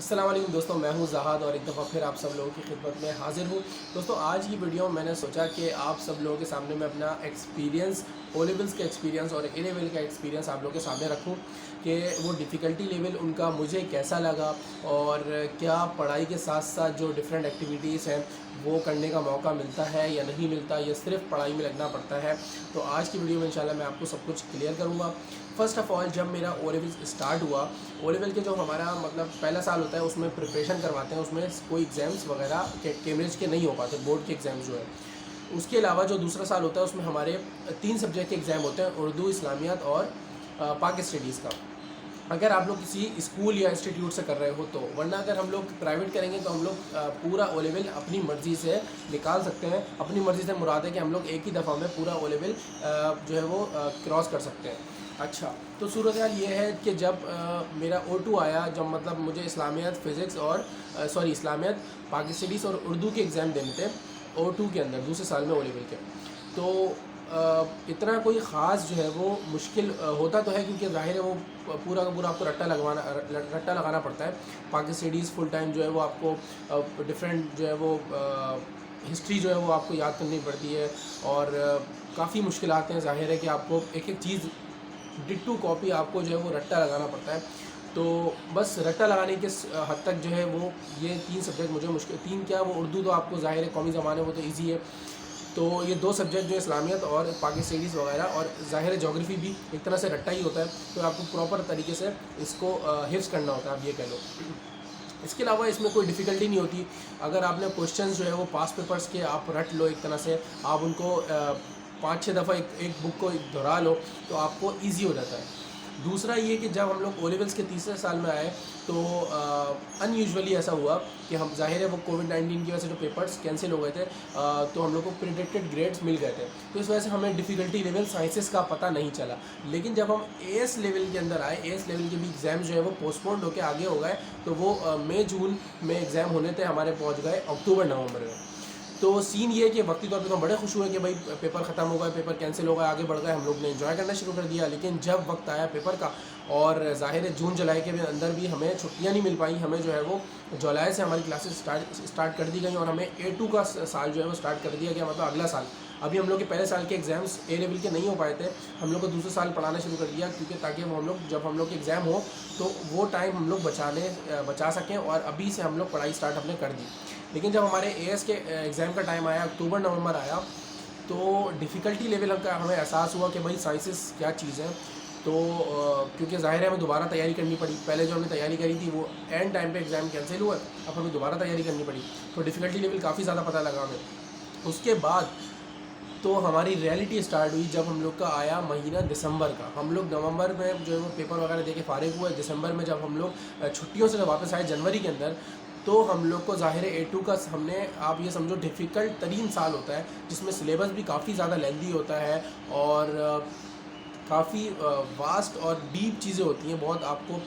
अस्सलाम वालेकुम दोस्तों, मैं हूं जहाद और एक दफ़ा फिर आप सब लोगों की खिदमत में हाज़िर हूं। दोस्तों, आज की वीडियो मैंने सोचा कि आप सब लोगों के सामने मैं अपना एक्सपीरियंस, ओ लेवल्स का एक्सपीरियंस और ए लेवल का एक्सपीरियंस आप लोगों के सामने रखूं कि वो डिफ़िकल्टी लेवल उनका मुझे कैसा लगा और क्या पढ़ाई के साथ साथ जो डिफरेंट एक्टिविटीज़ हैं वो करने का मौका मिलता है या नहीं मिलता, या सिर्फ पढ़ाई में लगना पड़ता है। तो आज की वीडियो में इंशाल्लाह मैं आपको सब कुछ क्लियर करूँगा। फ़र्स्ट ऑफ़ ऑल, जब मेरा ओ लेवल स्टार्ट हुआ, ओ लेवल के जो हमारा मतलब पहला साल होता है उसमें प्रिपरेशन करवाते हैं, उसमें कोई एग्ज़ाम्स वगैरह कैम्ब्रिज के नहीं हो पाते, बोर्ड के एग्ज़ाम्स जो है। उसके अलावा जो दूसरा साल होता है उसमें हमारे 3 सब्जेक्ट के एग्ज़ाम होते हैं, उर्दू, इस्लामियात और पाक स्टडीज़ का। अगर आप लोग किसी स्कूल या इंस्टीट्यूट से कर रहे हो तो, वरना अगर हम लोग प्राइवेट करेंगे तो हम लोग पूरा ओ लेवल अपनी मर्ज़ी से निकाल सकते हैं। अपनी मर्ज़ी से मुराद है कि हम लोग एक ही दफ़ा में पूरा ओ लेवल जो है वो क्रॉस कर सकते हैं। अच्छा, तो सूरत हाल ये है कि जब मेरा O2 आया, जब मतलब मुझे इस्लामियात, फ़िज़िक्स और इस्लामियात, पाक स्टडीज़ और उर्दू के एग्ज़ाम देने थे O2 के अंदर, दूसरे साल में ओ लेवल के। तो इतना कोई ख़ास जो है वो मुश्किल होता तो है, क्योंकि ज़ाहिर है वो पूरा का पूरा आपको रट्टा लगाना पड़ता है। पाक स्टडीज़ फुल टाइम जो है वो आपको डिफरेंट जो है वो हिस्ट्री जो है वो आपको याद करनी पड़ती है, और काफ़ी मुश्किलात हैं। ज़ाहिर है कि आपको एक एक चीज़ डिट्टू कॉपी आपको जो है वो रट्टा लगाना पड़ता है। तो बस रट्टा लगाने के हद तक जो है वो ये 3 सब्जेक्ट मुझे मुश्किल, 3 क्या, वो उर्दू तो आपको ज़ाहिर है कौमी ज़बान है, वो तो ईज़ी है। तो ये 2 सब्जेक्ट जो इस्लामियत और पाकी स्टडीज़ वगैरह, और ज़ाहिर जोग्राफ़ी भी एक तरह से रट्टा ही होता है, तो आपको प्रॉपर तरीके से इसको हिफ्ज़ करना होता है, आप ये कह लो। इसके अलावा इसमें कोई डिफ़िकल्टी नहीं होती। अगर आपने क्वेश्चंस जो है वो पास्ट पेपर्स के आप रट लो, एक तरह से आप उनको 5-6 दफ़ा एक बुक को दोहरा लो तो आपको ईज़ी हो जाता है। दूसरा ये कि जब हम लोग ओ लेवल्स के तीसरे साल में आए तो अनयूजुअली ऐसा हुआ कि हम, ज़ाहिर है वो कोविड-19 की वजह से जो पेपर्स कैंसिल हो गए थे, तो हम लोग को प्रिडिक्टेड ग्रेड्स मिल गए थे। तो इस वजह से हमें डिफ़िकल्टी लेवल साइंसेस का पता नहीं चला। लेकिन जब हम एएस लेवल के अंदर आए, एएस लेवल के भी एग्ज़ाम जो है वो पोस्टपोन्ड होकर आगे हो गए, तो वो मई-जून में एग्ज़ाम होने थे, हमारे पहुँच गए अक्टूबर-नवंबर में। तो सीन ये है कि वक्ती तौर पे तो हम बड़े खुश हुए कि भाई पेपर ख़त्म हो गए, पेपर कैंसिल हो गए, आगे बढ़ गए, हम लोग ने एंजॉय करना शुरू कर दिया। लेकिन जब वक्त आया पेपर का, और ज़ाहिर है जून जुलाई के भी अंदर भी हमें छुट्टियां नहीं मिल पाई, हमें जो है वो जुलाई से हमारी क्लासेस स्टार्ट कर दी गई, और हमें A2 का साल जो है वो स्टार्ट कर दिया गया, मतलब अगला साल। अभी हम लोग के पहले साल के एग्ज़ाम्स ए लेवल के नहीं हो पाए थे, हम लोग को दूसरे साल पढ़ाना शुरू कर दिया, क्योंकि ताकि वो हम लोग, जब हम लोग के एग्ज़ाम हो तो वो टाइम हम लोग बचा सकें, और अभी से हम लोग पढ़ाई स्टार्ट हमने कर दी। लेकिन जब हमारे एएस के एग्ज़ाम का टाइम आया, अक्टूबर-नवंबर आया, तो डिफ़िकल्टी लेवल का हमें एहसास हुआ कि भाई साइंसेस क्या चीज़ है। तो क्योंकि ज़ाहिर है हमें दोबारा तैयारी करनी पड़ी। पहले जो हमने तैयारी करी थी वो एंड टाइम पे एग्ज़ाम कैंसिल हुआ, अब हमें दोबारा तैयारी करनी पड़ी। तो डिफ़िकल्टी लेवल काफ़ी ज़्यादा पता लगा हमें। उसके बाद तो हमारी रियलिटी स्टार्ट हुई जब हम लोग का आया महीना दिसंबर का। हम लोग नवंबर में जो है वो पेपर वगैरह दे के फ़ारिग हुए। दिसंबर में जब हम लोग छुट्टियों से जब वापस आए जनवरी के अंदर, तो हम लोग को ज़ाहिर है A2 का हमने, आप ये समझो, डिफ़िकल्ट तरीन साल होता है, जिसमें सिलेबस भी काफ़ी ज़्यादा लेंदी होता है, और काफ़ी वास्ट और डीप चीज़ें होती हैं। बहुत आपको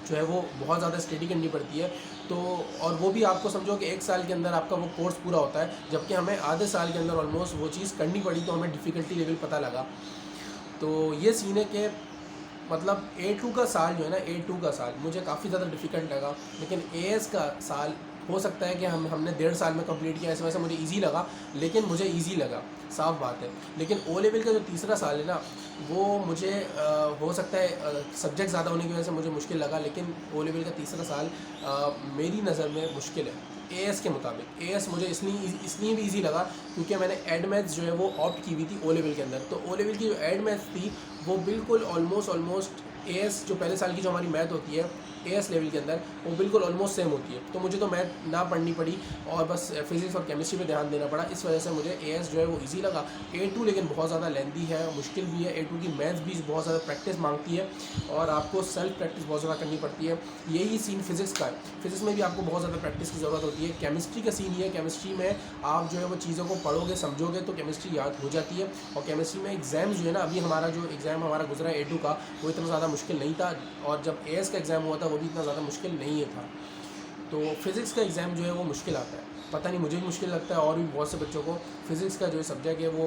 जो है वो बहुत ज़्यादा स्टडी करनी पड़ती है। तो और वो भी आपको समझो कि 1 साल के अंदर आपका वो कोर्स पूरा होता है, जबकि हमें आधे साल के अंदर ऑलमोस्ट वो चीज़ करनी पड़ी, तो हमें डिफ़िकल्टी लेवल पता लगा। तो ये सीन है कि मतलब A2 का साल जो है ना, A2 का साल मुझे काफ़ी ज़्यादा डिफ़िकल्ट लगा। लेकिन AS का साल हो सकता है कि हमने 1.5 साल में कंप्लीट किया, इस वजह से मुझे ईज़ी लगा, लेकिन मुझे ईज़ी लगा, साफ़ बात है। लेकिन ओ लेवल का जो तीसरा साल है ना, वो मुझे हो सकता है सब्जेक्ट ज़्यादा होने की वजह से मुझे मुश्किल लगा, लेकिन ओ लेवल का तीसरा साल मेरी नज़र में मुश्किल है एएस के मुताबिक। एएस मुझे इसलिए भी ईज़ी लगा क्योंकि मैंने एड मैथ्स जो है वो ऑप्ट की हुई थी ओ लेवल के अंदर। तो ओ लेवल की जो एड मैथ्स थी वो बिल्कुल ऑलमोस्ट एएस जो पहले साल की जो हमारी मैथ होती है एएस लेवल के अंदर, वो बिल्कुल ऑलमोस्ट सेम होती है। तो मुझे तो मैथ ना पढ़नी पड़ी और बस फिज़िक्स और केमिस्ट्री पे ध्यान देना पड़ा। इस वजह से मुझे एएस जो है वो इजी लगा। A2 लेकिन बहुत ज़्यादा लेंथी है, मुश्किल भी है। A2 की मैथ्स भी बहुत ज़्यादा प्रैक्टिस मांगती है और आपको सेल्फ प्रैक्टिस बहुत ज़्यादा करनी पड़ती है। यही सीन फिज़िक्स का है। फिज़िक्स में भी आपको बहुत ज़्यादा प्रैक्टिस की ज़रूरत होती है। केमिस्ट्री का सीन ये है, केमिस्ट्री में आप जो है वो चीज़ों को पढ़ोगे, समझोगे तो केमिस्ट्री याद हो जाती है। और केमिस्ट्री में एग्ज़ाम जो है ना, अभी हमारा जो एग्ज़ाम हमारा गुजरा है A2 का, वो इतना ज़्यादा मुश्किल नहीं था, और जब एएस का एग्ज़ाम हुआ था वो भी इतना ज़्यादा मुश्किल नहीं था। तो फिज़िक्स का एग्ज़ाम जो है वो मुश्किल आता है, पता नहीं मुझे भी मुश्किल लगता है और भी बहुत से बच्चों को। फिज़िक्स का जो सब्जेक्ट है वो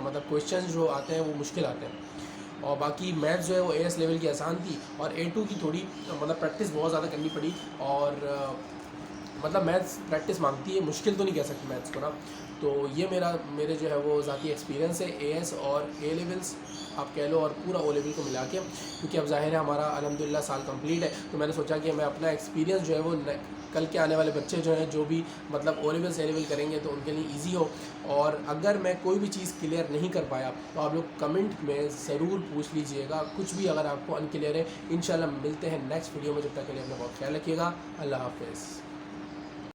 मतलब क्वेश्चंस जो आते हैं वो मुश्किल आते हैं। और बाकी मैथ्स जो है वो AS लेवल की आसान थी, और A2 की थोड़ी मतलब प्रैक्टिस बहुत ज़्यादा करनी पड़ी। और मतलब मैथ्स प्रैक्टिस मांगती है, मुश्किल तो नहीं कह सकते मैथ्स को ना। तो ये मेरे जो है वो ज़ाती एक्सपीरियंस है AS और A लेवल्स आप कह लो, और पूरा O लेवल को मिला के, क्योंकि अब ज़ाहिर है हमारा अल्हम्दुलिल्लाह साल कंप्लीट है। तो मैंने सोचा कि मैं अपना एक्सपीरियंस जो है वो कल के आने वाले बच्चे जो हैं, जो भी मतलब O लेवल A लेवल करेंगे, तो उनके लिए ईजी हो। और अगर मैं कोई भी चीज़ क्लियर नहीं कर पाया तो आप लोग कमेंट में ज़रूर पूछ लीजिएगा, कुछ भी अगर आपको अनक्लियर है। इंशाल्लाह मिलते हैं नेक्स्ट वीडियो में, जब तक के लिए अपना बहुत ख्याल रखिएगा। अल्लाह हाफ़िज़।